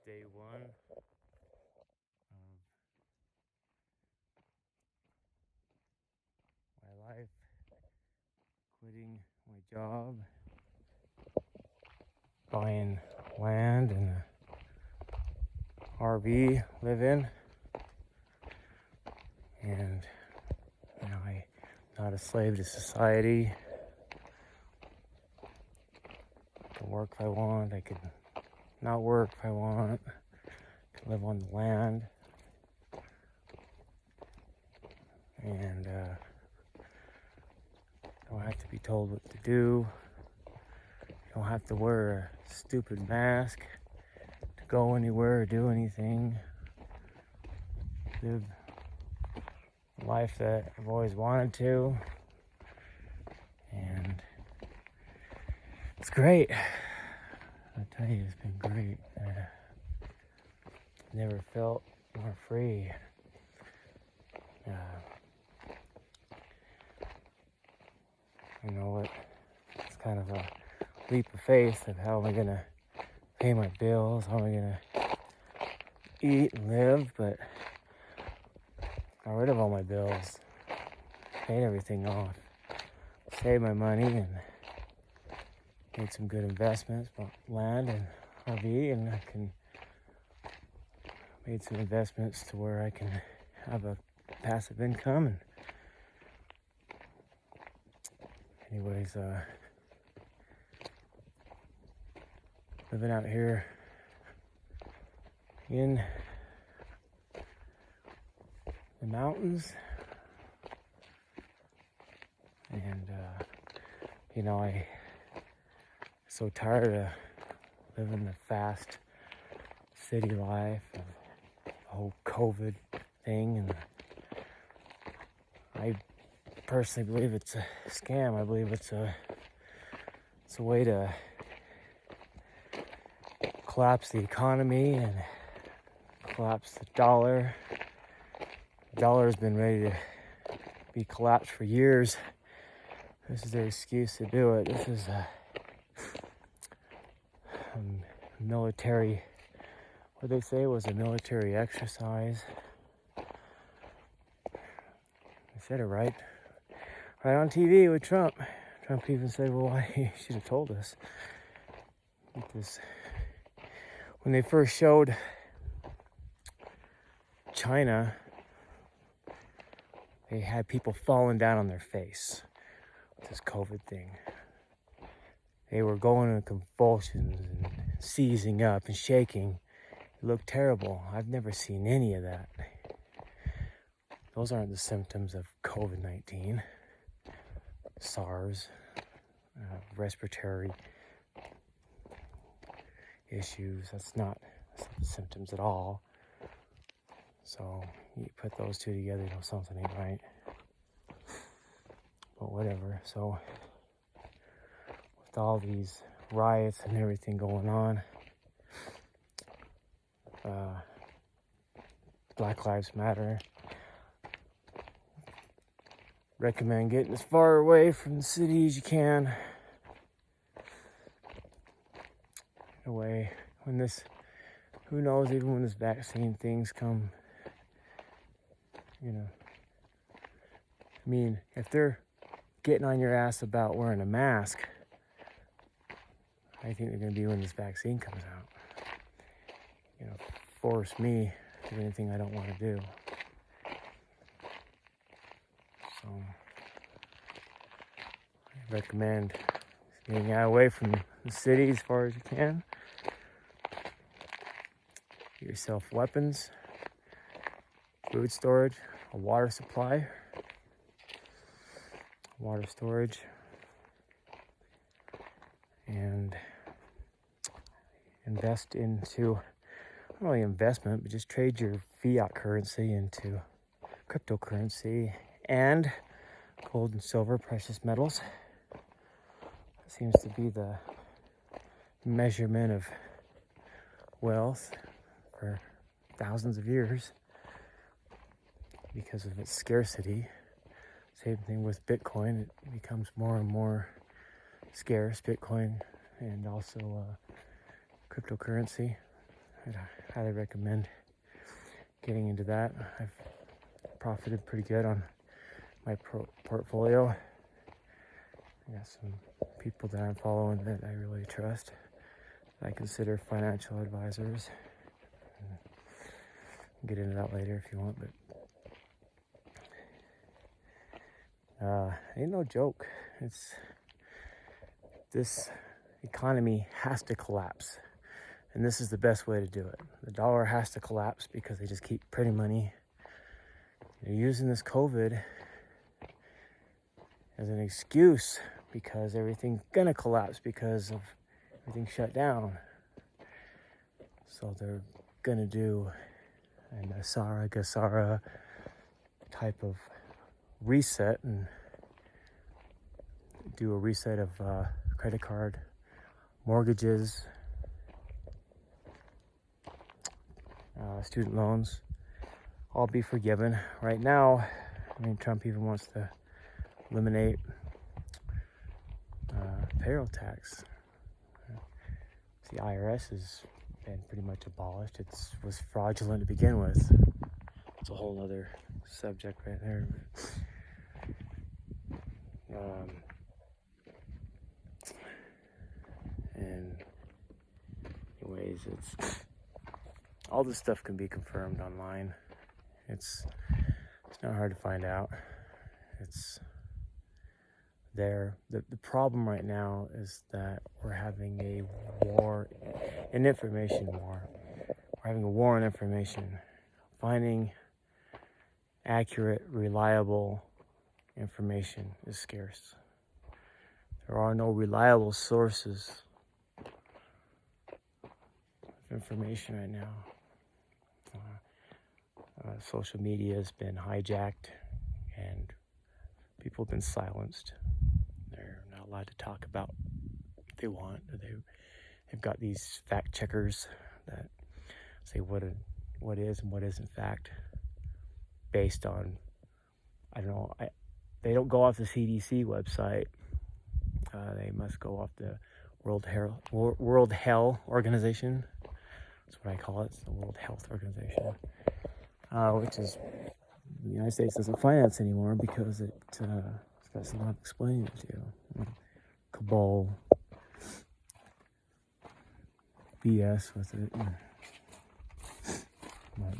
day one of my life, quitting my job, buying land and a RV live in, and now I'm not a slave to society. I can work if I want, I can not work if I want, I can live on the land, and don't have to be told what to do. You don't have to wear a stupid mask to go anywhere or do anything. Live the life that I've always wanted to, and it's great. I tell you, it's been great. Never felt more free. You know what? It's kind of a leap of faith of how am I gonna pay my bills, how am I gonna eat and live, but got rid of all my bills, paid everything off, saved my money, and made some good investments, bought land and RV, and I can made some investments to where I can have a passive income. And anyways, living out here in the mountains, and I'm so tired of living the fast city life, of the whole COVID thing, and I personally believe it's a scam. I believe it's a way to collapse the economy and collapse the dollar. The dollar has been ready to be collapsed for years. This is their excuse to do it. This is a military, what they say was a military exercise. I said it right on TV with Trump. Trump even said, well, why he should have told us. Because when they first showed China, they had people falling down on their face with this COVID thing. They were going in convulsions and seizing up and shaking. It looked terrible. I've never seen any of that. Those aren't the symptoms of COVID-19, SARS, respiratory issues. That's not the symptoms at all. So you put those two together, you know something ain't right. But whatever. So with all these riots and everything going on, Black Lives Matter, recommend getting as far away from the city as you can. Away when this, who knows, even when this vaccine things come, I mean, if they're getting on your ass about wearing a mask, I think they're going to be when this vaccine comes out. Force me to do anything I don't want to do. So I recommend getting out away from the city as far as you can. Get yourself weapons, food storage, a water supply, water storage, and invest into, not only investment, but just trade your fiat currency into cryptocurrency and gold and silver, precious metals. It seems to be the measurement of wealth for thousands of years because of its scarcity. Same thing with Bitcoin. It becomes more and more scarce, Bitcoin, and also cryptocurrency. I'd highly recommend getting into that. I've profited pretty good on my portfolio. I got some people that I'm following that I really trust, that I consider financial advisors. Get into that later if you want, but ain't no joke. This economy has to collapse, and this is the best way to do it. The dollar has to collapse because they just keep printing money. They're using this COVID as an excuse because everything's gonna collapse because of everything shut down. So they're gonna do an Gasara type of reset and do a reset of credit card, mortgages, student loans, all be forgiven. Right now, I mean, Trump even wants to eliminate payroll tax. The IRS has been pretty much abolished. It was fraudulent to begin with. It's a whole other subject right there. And anyways, all this stuff can be confirmed online. It's not hard to find out. It's there. The problem right now is that we're having a war, an information war. We're having a war on information. Finding accurate, reliable information is scarce. There are no reliable sources of information right now. Social media has been hijacked and people have been silenced. They're not allowed to talk about what they want. They've got these fact checkers that say what is and what isn't fact based on, I don't know, they don't go off the CDC website. They must go off the World Health Organization. That's what I call it. It's the World Health Organization, which is the United States doesn't finance anymore because it's got a lot of explaining to do. Cabal BS with it. But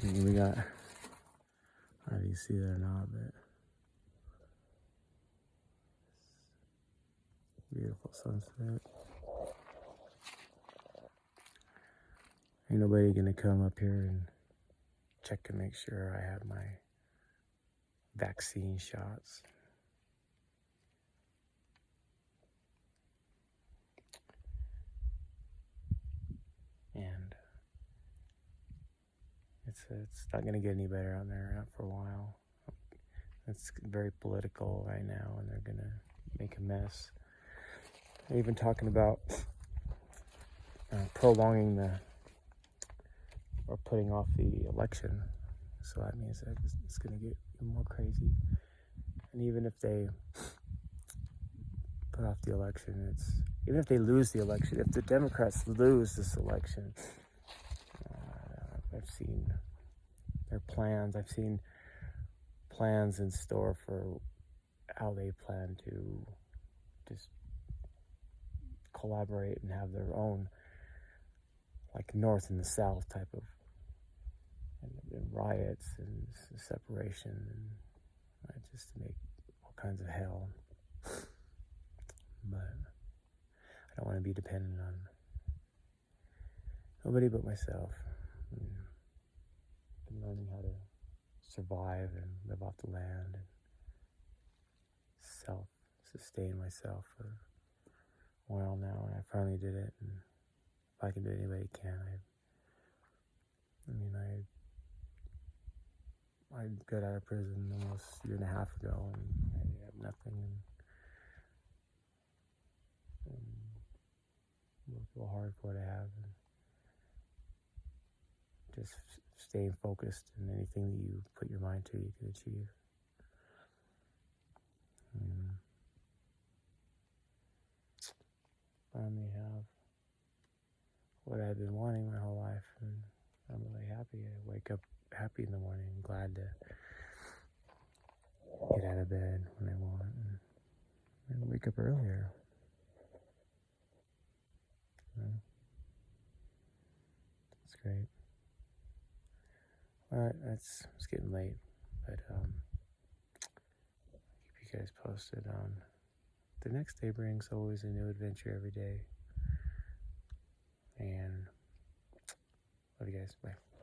I mean, we got, I don't know if you see that or not, but beautiful sunset. Ain't nobody gonna come up here and check to make sure I have my vaccine shots. And it's not gonna get any better out there, not for a while. It's very political right now, and they're gonna make a mess. They're even talking about prolonging or putting off the election. So that means that it's gonna get even more crazy. And even if they put off the election, even if they lose the election, if the Democrats lose this election, I've seen their plans. I've seen plans in store for how they plan to just collaborate and have their own, like North and the South type of and riots and separation, and just to make all kinds of hell. But I don't want to be dependent on nobody but myself. I've been learning how to survive and live off the land and self-sustain myself for a while now, and I finally did it. And if I can do it, anybody can. I got out of prison almost a year and a half ago, and I have nothing. And work real hard for what I have, and just staying focused, and anything that you put your mind to, you can achieve. Finally have what I've been wanting my whole life, and I'm really happy. I wake up happy in the morning, glad to get out of bed when I want, and wake up earlier. It's great. Well, it's getting late, but keep you guys posted on the next day brings always a new adventure every day. And love you guys. Bye.